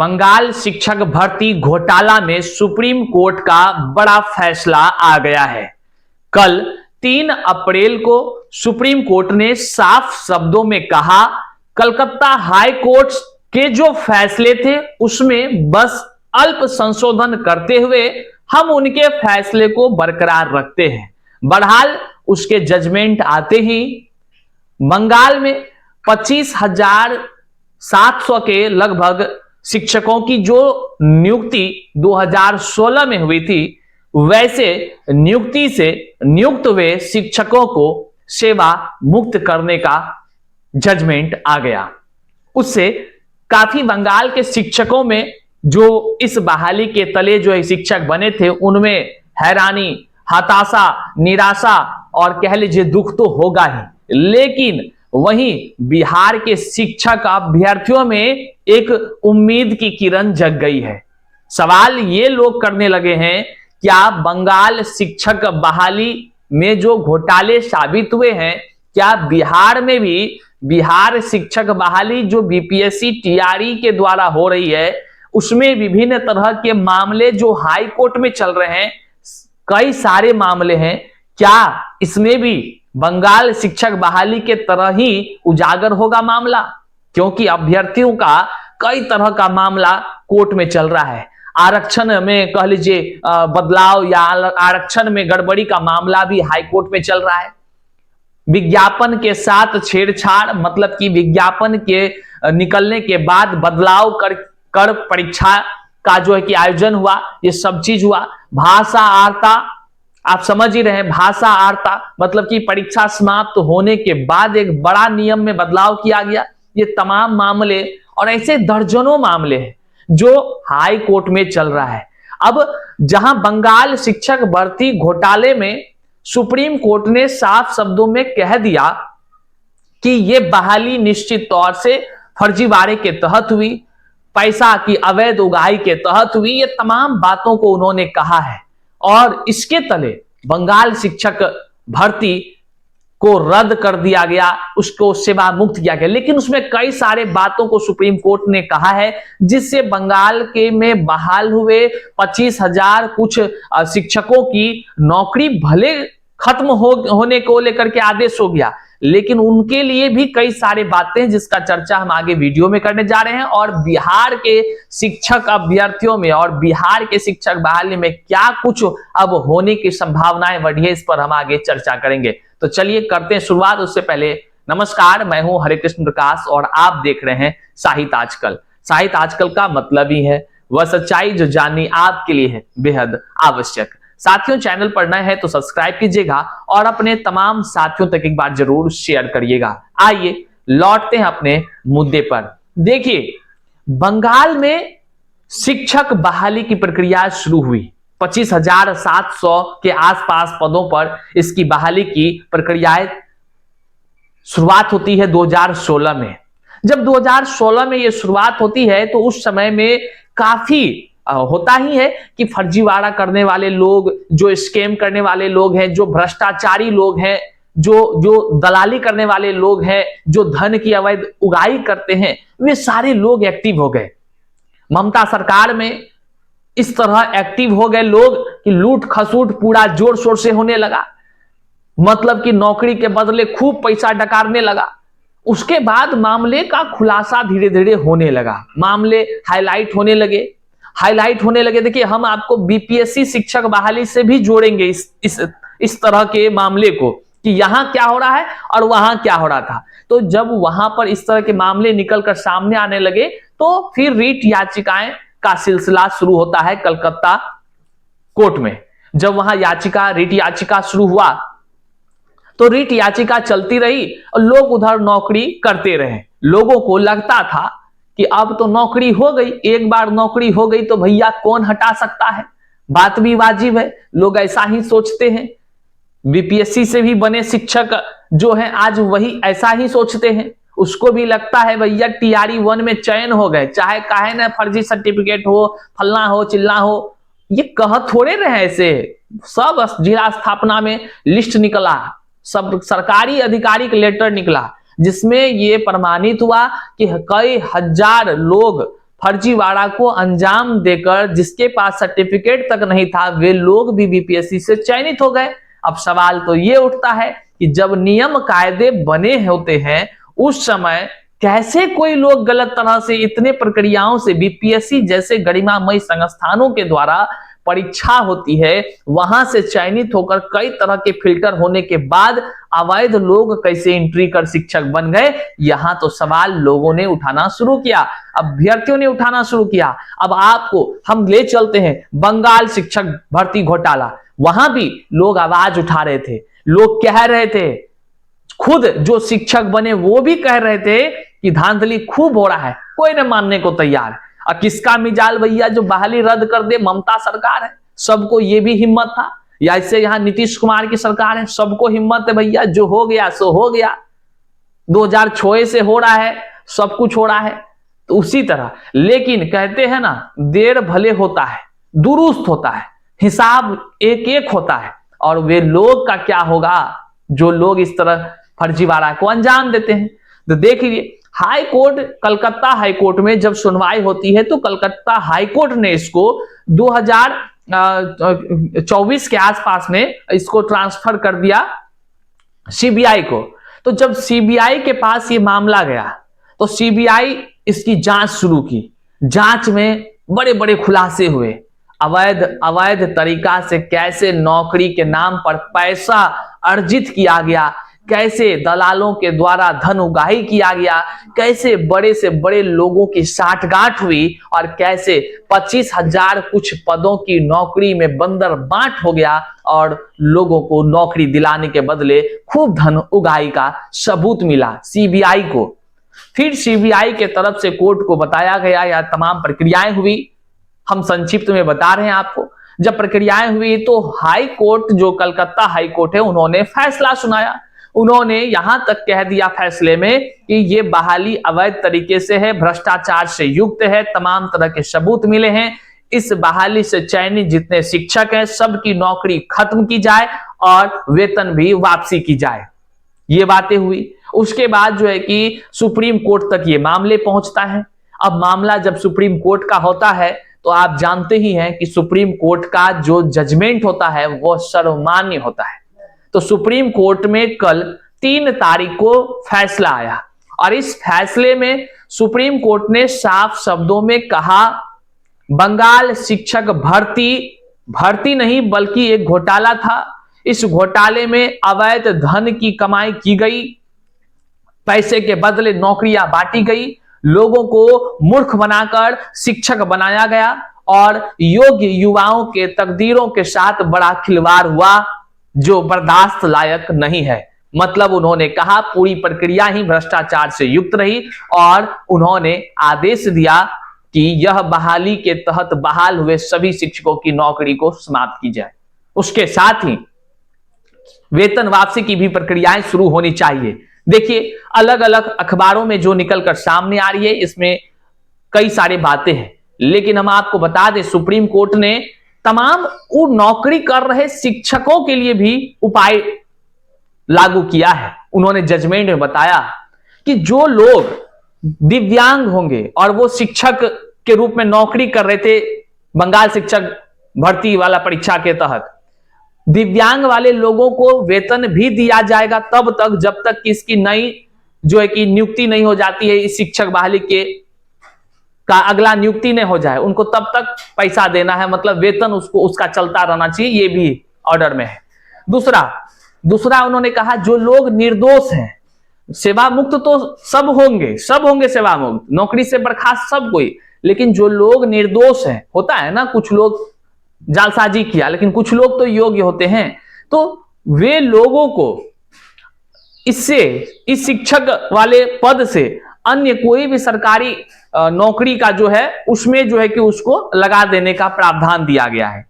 बंगाल शिक्षक भर्ती घोटाला में सुप्रीम कोर्ट का बड़ा फैसला आ गया है। कल 3 अप्रैल को सुप्रीम कोर्ट ने साफ शब्दों में कहा, कलकत्ता हाई कोर्ट के जो फैसले थे उसमें बस अल्प संशोधन करते हुए हम उनके फैसले को बरकरार रखते हैं। बहरहाल उसके जजमेंट आते ही बंगाल में 25,700 के लगभग शिक्षकों की जो नियुक्ति 2016 में हुई थी, वैसे नियुक्ति से नियुक्त हुए शिक्षकों को सेवा मुक्त करने का जजमेंट आ गया। उससे काफी बंगाल के शिक्षकों में जो इस बहाली के तले जो शिक्षक बने थे उनमें हैरानी, हताशा, निराशा और कह लीजिए दुख तो होगा ही, लेकिन वहीं बिहार के शिक्षक अभ्यर्थियों में एक उम्मीद की किरण जग गई है। सवाल ये लोग करने लगे हैं, क्या बंगाल शिक्षक बहाली में जो घोटाले साबित हुए हैं, क्या बिहार में भी बिहार शिक्षक बहाली जो बीपीएससी टीआरई के द्वारा हो रही है उसमें विभिन्न तरह के मामले जो हाई कोर्ट में चल रहे हैं, कई सारे मामले हैं, क्या इसमें भी बंगाल शिक्षक बहाली के तरह ही उजागर होगा मामला? क्योंकि अभ्यर्थियों का कई तरह का मामला कोर्ट में चल रहा है। आरक्षण में कह लीजिए बदलाव या आरक्षण में गड़बड़ी का मामला भी हाई कोर्ट में चल रहा है। विज्ञापन के साथ छेड़छाड़, मतलब कि विज्ञापन के निकलने के बाद बदलाव कर परीक्षा का जो है कि आयोजन हुआ, ये सब चीज हुआ। भाषा आर्ता, आप समझ ही रहे हैं, भाषा आर्ता मतलब कि परीक्षा समाप्त होने के बाद एक बड़ा नियम में बदलाव किया गया। ये तमाम मामले और ऐसे दर्जनों मामले हैं जो हाई कोर्ट में चल रहा है। अब जहां बंगाल शिक्षक भर्ती घोटाले में सुप्रीम कोर्ट ने साफ शब्दों में कह दिया कि यह बहाली निश्चित तौर से फर्जीवाड़े के तहत हुई, पैसा की अवैध उगाही के तहत हुई, ये तमाम बातों को उन्होंने कहा है और इसके तले बंगाल शिक्षक भर्ती को रद्द कर दिया गया, उसको सेवा मुक्त किया गया। लेकिन उसमें कई सारे बातों को सुप्रीम कोर्ट ने कहा है जिससे बंगाल के में बहाल हुए 25,000 कुछ शिक्षकों की नौकरी भले खत्म होने को लेकर के आदेश हो गया, लेकिन उनके लिए भी कई सारे बातें जिसका चर्चा हम आगे वीडियो में करने जा रहे हैं। और बिहार के शिक्षक अभ्यर्थियों में और बिहार के शिक्षक बहाली में क्या कुछ अब होने की संभावनाएं बढ़ी है, इस पर हम आगे चर्चा करेंगे। तो चलिए करते हैं शुरुआत। उससे पहले नमस्कार, मैं हूं हरे कृष्ण प्रकाश और आप देख रहे हैं साहित्य आजकल। साहित्य आजकल का मतलब ही है वह सच्चाई जो जाननी आपके लिए है बेहद आवश्यक। साथियों, चैनल पर नए हैं तो सब्सक्राइब कीजिएगा और अपने तमाम साथियों तक एक बार जरूर शेयर करिएगा। आइए लौटते हैं अपने मुद्दे पर। देखिए, बंगाल में शिक्षक बहाली की प्रक्रिया शुरू हुई। 25,700 के आसपास पदों पर इसकी बहाली की प्रक्रियाएं शुरुआत होती है 2016 में। जब 2016 में यह शुरुआत होती है तो उस समय में काफी होता ही है कि फर्जीवाड़ा करने वाले लोग, जो स्कैम करने वाले लोग हैं, जो भ्रष्टाचारी लोग हैं, जो दलाली करने वाले लोग हैं, जो धन की अवैध उगाही करते हैं, वे सारे लोग एक्टिव हो गए। ममता सरकार में इस तरह एक्टिव हो गए लोग कि लूट खसूट पूरा जोर शोर से होने लगा, मतलब कि नौकरी के बदले खूब पैसा डकारने लगा। उसके बाद मामले का खुलासा धीरे धीरे होने लगा, मामले हाईलाइट होने लगे। देखिए, हम आपको बीपीएससी शिक्षक बहाली से भी जोड़ेंगे इस तरह के मामले को कि यहां क्या हो रहा है और वहां क्या हो रहा था। तो जब वहां पर इस तरह के मामले निकलकर सामने आने लगे तो फिर रीट याचिकाएं का सिलसिला शुरू होता है कलकत्ता कोर्ट में। जब वहां रीट याचिका शुरू हुआ तो रीट याचिका चलती रही और लोग उधर नौकरी करते रहे। लोगों को लगता था कि अब तो नौकरी हो गई, एक बार नौकरी हो गई तो भैया कौन हटा सकता है, बात भी वाजिब है, लोग ऐसा ही सोचते हैं। बीपीएससी से भी बने शिक्षक जो हैं आज वही ऐसा ही सोचते हैं। उसको भी लगता है भैया टीआरई 1 में चयन हो गए, चाहे काहे ना फर्जी सर्टिफिकेट हो, फलना हो चिल्ला हो, ये कह थोड़े रहे ऐसे। सब जिला स्थापना में लिस्ट निकला, सब सरकारी आधिकारिक लेटर निकला जिसमें ये प्रमाणित हुआ कि कई हजार लोग फर्जीवाड़ा को अंजाम देकर जिसके पास सर्टिफिकेट तक नहीं था वे लोग भी बीपीएससी से चयनित हो गए। अब सवाल तो ये उठता है कि जब नियम कायदे बने होते हैं उस समय कैसे कोई लोग गलत तरह से इतने प्रक्रियाओं से बीपीएससी जैसे गरिमामय संस्थानों के द्वारा परीक्षा होती है वहां से चयनित होकर कई तरह के फिल्टर होने के बाद अवैध लोग कैसे एंट्री कर शिक्षक बन गए, यहां तो सवाल लोगों ने उठाना शुरू किया, अभ्यर्थियों ने उठाना शुरू किया। अब आपको हम ले चलते हैं बंगाल शिक्षक भर्ती घोटाला, वहां भी लोग आवाज उठा रहे थे, लोग कह रहे थे, खुद जो शिक्षक बने वो भी कह रहे थे कि धांधली खूब हो रहा है, कोई न मानने को तैयार। और किसका मिजाल भैया जो बहाली रद्द कर दे, ममता सरकार है, सबको ये भी हिम्मत था, या इससे यहां नीतीश कुमार की सरकार है, सबको हिम्मत है भैया, जो हो गया सो हो गया, 2006 से हो रहा है, सब कुछ हो रहा है। तो उसी तरह, लेकिन कहते हैं ना देर भले होता है दुरुस्त होता है, हिसाब एक एक होता है, और वे लोग का क्या होगा जो लोग इस तरह फर्जीवाड़ा को अंजाम देते हैं। तो देख लीजिए high court, Calcutta high court में जब सुनवाई होती है तो कलकत्ता हाई कोर्ट ने इसको 2024 के आसपास में इसको ट्रांसफर कर दिया सीबीआई को। तो जब सीबीआई के पास ये मामला गया तो सीबीआई इसकी जांच शुरू की, जांच में बड़े बड़े खुलासे हुए, अवैध तरीका से कैसे नौकरी के नाम पर पैसा अर्जित किया गया, कैसे दलालों के द्वारा धन उगाही किया गया, कैसे बड़े से बड़े लोगों की साठगांठ हुई, और कैसे 25,000 कुछ पदों की नौकरी में बंदर बांट हो गया और लोगों को नौकरी दिलाने के बदले खूब धन उगाही का सबूत मिला सीबीआई को। फिर सीबीआई के तरफ से कोर्ट को बताया गया, या तमाम प्रक्रियाएं हुई, हम संक्षिप्त में बता रहे हैं आपको। जब प्रक्रियाएं हुई तो हाई कोर्ट, जो कलकत्ता हाई कोर्ट है, उन्होंने फैसला सुनाया। उन्होंने यहां तक कह दिया फैसले में कि ये बहाली अवैध तरीके से है, भ्रष्टाचार से युक्त है, तमाम तरह के सबूत मिले हैं, इस बहाली से चयनित जितने शिक्षक हैं सबकी नौकरी खत्म की जाए और वेतन भी वापसी की जाए। ये बातें हुई। उसके बाद जो है कि सुप्रीम कोर्ट तक ये मामले पहुंचता है। अब मामला जब सुप्रीम कोर्ट का होता है तो आप जानते ही हैं कि सुप्रीम कोर्ट का जो जजमेंट होता है वो सर्वमान्य होता है। तो सुप्रीम कोर्ट में कल 3 तारीख को फैसला आया, और इस फैसले में सुप्रीम कोर्ट ने साफ शब्दों में कहा बंगाल शिक्षक भर्ती नहीं बल्कि एक घोटाला था। इस घोटाले में अवैध धन की कमाई की गई, पैसे के बदले नौकरियां बांटी गई, लोगों को मूर्ख बनाकर शिक्षक बनाया गया, और योग्य युवाओं के तकदीरों के साथ बड़ा खिलवाड़ हुआ जो बर्दाश्त लायक नहीं है। मतलब उन्होंने कहा पूरी प्रक्रिया ही भ्रष्टाचार से युक्त रही, और उन्होंने आदेश दिया कि यह बहाली के तहत बहाल हुए सभी शिक्षकों की नौकरी को समाप्त की जाए। उसके साथ ही वेतन वापसी की भी प्रक्रियाएं शुरू होनी चाहिए। देखिए अलग अलग अखबारों में जो निकलकर सामने आ रही है इसमें कई सारी बातें हैं, लेकिन हम आपको बता दें सुप्रीम कोर्ट ने तमाम वो नौकरी कर रहे शिक्षकों के लिए भी उपाय लागू किया है। उन्होंने जजमेंट में बताया कि जो लोग दिव्यांग होंगे और वो शिक्षक के रूप में नौकरी कर रहे थे बंगाल शिक्षक भर्ती वाला परीक्षा के तहत, दिव्यांग वाले लोगों को वेतन भी दिया जाएगा तब तक जब तक कि इसकी नई जो है कि नियुक्ति नहीं हो जाती है, इस शिक्षक बहाली के का अगला नियुक्ति नहीं हो जाए, उनको तब तक पैसा देना है, मतलब वेतन उसको उसका चलता रहना चाहिए, ये भी ऑर्डर में है। दूसरा उन्होंने कहा जो लोग निर्दोष हैं, सेवा मुक्त तो सब होंगे सेवा मुक्त, नौकरी से बर्खास्त सब कोई, लेकिन जो लोग निर्दोष हैं, होता है ना कुछ लोग जालसाजी किया लेकिन कुछ लोग तो योग्य होते हैं, तो वे लोगों को इससे इस शिक्षक वाले पद से अन्य कोई भी सरकारी नौकरी का जो है उसमें जो है कि उसको लगा देने का प्रावधान दिया गया है।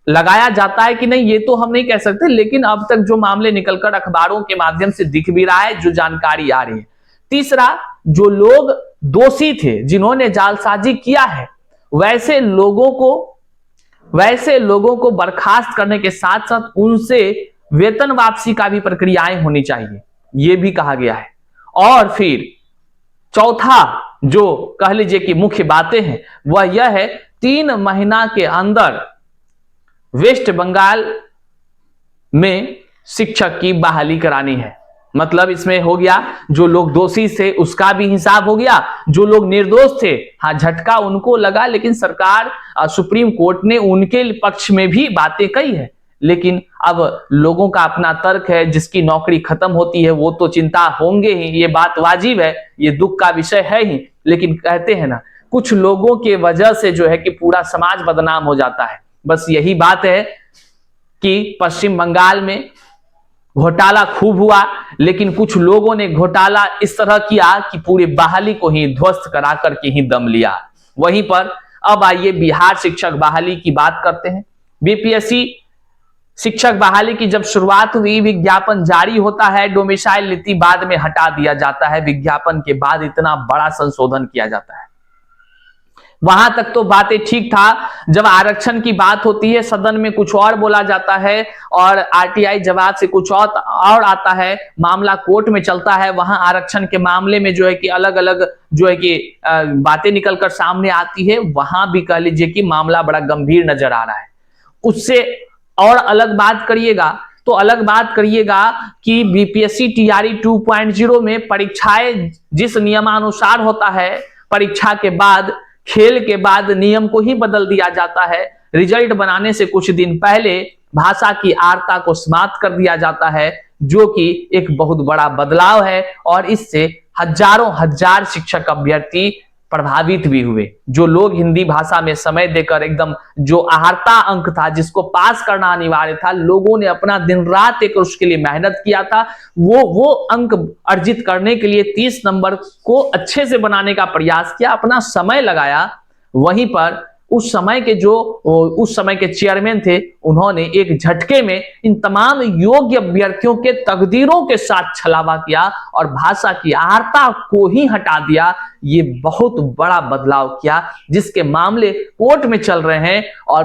लगाया जाता है कि नहीं ये तो हम नहीं कह सकते, लेकिन अब तक जो मामले निकलकर अखबारों के माध्यम से दिख भी रहा है, जो जानकारी आ रही है। तीसरा, जो लोग दोषी थे जिन्होंने जालसाजी किया है वैसे लोगों को बर्खास्त करने के साथ साथ उनसे वेतन वापसी का भी प्रक्रियाएं होनी चाहिए, यह भी कहा गया है। और फिर चौथा जो कह लीजिए कि मुख्य बातें हैं वह यह है, 3 महीना के अंदर वेस्ट बंगाल में शिक्षक की बहाली करानी है। मतलब इसमें हो गया, जो लोग दोषी थे उसका भी हिसाब हो गया, जो लोग निर्दोष थे, हाँ झटका उनको लगा, लेकिन सरकार सुप्रीम कोर्ट ने उनके पक्ष में भी बातें कही है। लेकिन अब लोगों का अपना तर्क है, जिसकी नौकरी खत्म होती है वो तो चिंता होंगे ही, ये बात वाजिब है, ये दुख का विषय है ही। लेकिन कहते हैं ना, कुछ लोगों के वजह से जो है कि पूरा समाज बदनाम हो जाता है। बस यही बात है कि पश्चिम बंगाल में घोटाला खूब हुआ, लेकिन कुछ लोगों ने घोटाला इस तरह किया कि पूरी बहाली को ही ध्वस्त करा करके ही दम लिया। वहीं पर अब आइए बिहार शिक्षक बहाली की बात करते हैं। बीपीएससी शिक्षक बहाली की जब शुरुआत हुई, विज्ञापन जारी होता है, डोमिसाइल नीति बाद में हटा दिया जाता है, विज्ञापन के बाद इतना बड़ा संशोधन किया जाता है। वहां तक तो बातें ठीक था, जब आरक्षण की बात होती है सदन में कुछ और बोला जाता है और आरटीआई जवाब से कुछ और आता है, मामला कोर्ट में चलता है, वहां आरक्षण के मामले में जो है कि अलग अलग जो है कि बातें निकलकर सामने आती है। वहां भी कह लीजिए कि मामला बड़ा गंभीर नजर आ रहा है। उससे और अलग बात करिएगा तो अलग बात करिएगा कि बीपीएससी टीआरई 2.0 में परीक्षाएं जिस नियमानुसार होता है, परीक्षा के बाद खेल के बाद नियम को ही बदल दिया जाता है। रिजल्ट बनाने से कुछ दिन पहले भाषा की आर्ता को समाप्त कर दिया जाता है, जो कि एक बहुत बड़ा बदलाव है और इससे हजारों हजार शिक्षक अभ्यर्थी प्रभावित भी हुए। जो लोग हिंदी भाषा में समय देकर एकदम जो आहारता अंक था, जिसको पास करना अनिवार्य था, लोगों ने अपना दिन रात एक उसके लिए मेहनत किया था, वो अंक अर्जित करने के लिए 30 नंबर को अच्छे से बनाने का प्रयास किया, अपना समय लगाया। वहीं पर उस समय के चेयरमैन थे, उन्होंने एक झटके में इन तमाम योग्य अभ्यर्थियों के तकदीरों के साथ छलावा किया और भाषा की आर्ता को ही हटा दिया। ये बहुत बड़ा बदलाव किया, जिसके मामले कोर्ट में चल रहे हैं और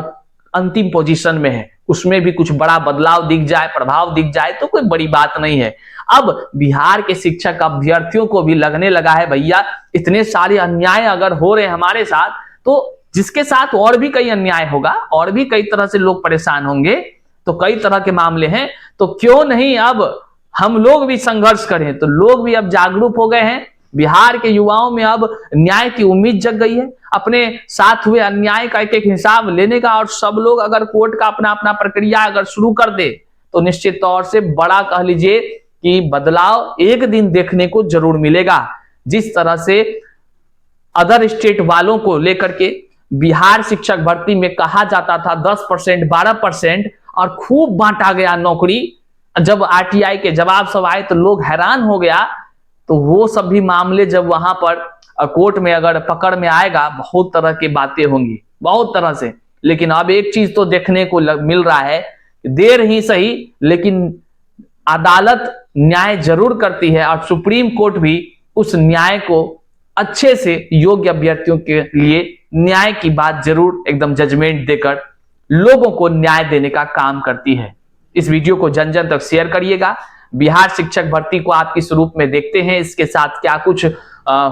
अंतिम पोजीशन में है। उसमें भी कुछ बड़ा बदलाव दिख जाए, प्रभाव दिख जाए तो कोई बड़ी बात नहीं है। अब बिहार के शिक्षक अभ्यर्थियों को भी लगने लगा है, भैया इतने सारे अन्याय अगर हो रहे हैं हमारे साथ, तो जिसके साथ और भी कई अन्याय होगा, और भी कई तरह से लोग परेशान होंगे, तो कई तरह के मामले हैं, तो क्यों नहीं अब हम लोग भी संघर्ष करें। तो लोग भी अब जागरूक हो गए हैं। बिहार के युवाओं में अब न्याय की उम्मीद जग गई है, अपने साथ हुए अन्याय का एक एक हिसाब लेने का। और सब लोग अगर कोर्ट का अपना अपना प्रक्रिया अगर शुरू कर दे तो निश्चित तौर से बड़ा कह लीजिए कि बदलाव एक दिन देखने को जरूर मिलेगा। जिस तरह से अदर स्टेट वालों को लेकर के बिहार शिक्षक भर्ती में कहा जाता था 10%, 12% और खूब बांटा गया नौकरी, जब आरटीआई के जवाब सब आए तो लोग हैरान हो गया। तो वो सब भी मामले जब वहां पर कोर्ट में अगर पकड़ में आएगा, बहुत तरह की बातें होंगी, बहुत तरह से। लेकिन अब एक चीज तो देखने को मिल रहा है, देर ही सही लेकिन अदालत न्याय जरूर करती है और सुप्रीम कोर्ट भी उस न्याय को अच्छे से योग्य अभ्यर्थियों के लिए न्याय की बात जरूर एकदम जजमेंट देकर लोगों को न्याय देने का काम करती है। इस वीडियो को जन जन तक शेयर करिएगा। बिहार शिक्षक भर्ती को आप किस रूप में देखते हैं, इसके साथ क्या कुछ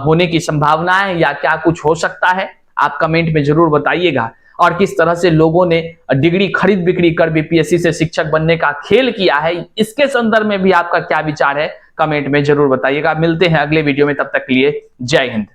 होने की संभावना है या क्या कुछ हो सकता है, आप कमेंट में जरूर बताइएगा। और किस तरह से लोगों ने डिग्री खरीद बिक्री कर बीपीएससी से शिक्षक बनने का खेल किया है, इसके संदर्भ में भी आपका क्या विचार है, कमेंट में जरूर बताइएगा। मिलते हैं अगले वीडियो में, तब तक के लिए जय हिंद।